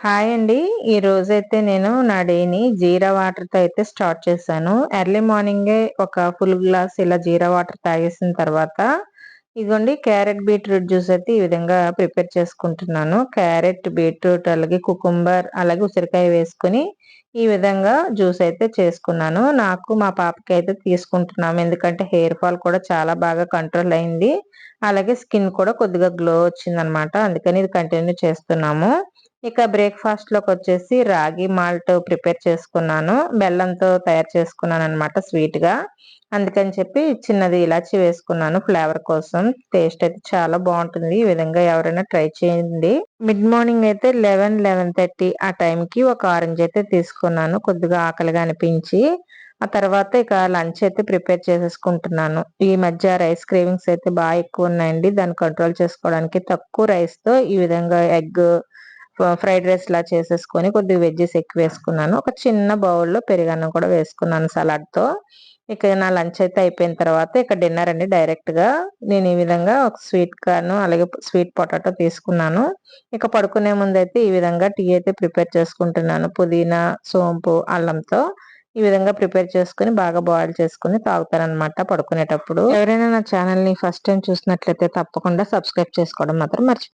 Hi అండి. ఈ రోజైతే నేను నా డేని జీరా వాటర్‌తో అయితే స్టార్ట్ చేశాను. ఎర్లీ మార్నింగే ఒక ఫుల్ గ్లాస్ ఇలా జీరా వాటర్ తాగేసిన తర్వాత, ఇదిగోండి క్యారెట్, బీట్రూట్ జ్యూస్ అయితే ఈ విధంగా ప్రిపేర్ చేసుకుంటున్నాను. క్యారెట్, బీట్రూట్ అలాగే కుకుంబర్ అలాగే ఉసిరికాయ వేసుకొని ఈ విధంగా జ్యూస్ అయితే చేసుకున్నాను. నాకు మా పాపకైతే తీసుకుంటున్నాము. ఎందుకంటే హెయిర్ ఫాల్ కూడా చాలా బాగా కంట్రోల్ అయింది. అలాగే స్కిన్ కూడా కొద్దిగా గ్లో వచ్చిందనమాట. అందుకని ఇది కంటిన్యూ చేస్తున్నాము. ఇక బ్రేక్‌ఫాస్ట్‌లోకొచ్చేసి రాగి మాల్ట్ ప్రిపేర్ చేసుకున్నాను. బెల్లంతో తయారు చేసుకున్నాననమాట స్వీట్‌గా. అందుకని చెప్పి చిన్నది ఇలాచీ వేసుకున్నాను ఫ్లేవర్ కోసం. టేస్ట్ అయితే చాలా బావుంటుంది. ఈ విధంగా ఎవరైనా ట్రై చేయండి. మిడ్ మార్నింగ్ అయితే 11:30 ఆ టైంకి ఒక ఆరెంజ్ అయితే తీసుకున్నాను. కొద్దిగా ఆకలిగా అనిపించి. ఆ తర్వాత ఇక లంచ్ అయితే ప్రిపేర్ చేసేసుకుంటున్నాను. ఈ మధ్య రైస్ క్రేవింగ్స్ అయితే ఎక్కువున్నాయండి. దాన్ని కంట్రోల్ చేసుకోవడానికి తక్కువ రైస్‌తో ఈ విధంగా ఎగ్ ఫ్రైడ్ రైస్‌లా చేసేసుకొని కొద్దిగా వెజ్జీస్ ఎక్కువేసుకున్నాను. ఒక చిన్న బౌల్‌లో పెరుగన్నం కూడా వేసుకున్నాను సలాడ్‌తో. ఇక నా లంచ్ అయితే అయిపోయిన తర్వాత ఇక డిన్నర్ అండి డైరెక్ట్‌గా. నేను ఈ విధంగా ఒక స్వీట్ కార్న్ అలాగే స్వీట్ పొటాటో తీసుకున్నాను. ఇక పడుకునే ముందైతే ఈ విధంగా టీ అయితే ప్రిపేర్ చేసుకుంటున్నాను. పుదీనా, సోంపు, అల్లంతో ఈ విధంగా ప్రిపేర్ చేసుకొని బాగా బాయిల్ చేసుకొని తాగుతాననమాట పడుకునేటప్పుడు. ఎవరైనా నా ఛానల్‌ని ఫస్ట్ టైమ్ చూసినట్లయితే తప్పకుండా సబ్స్క్రైబ్ చేసుకోవడం మాత్రం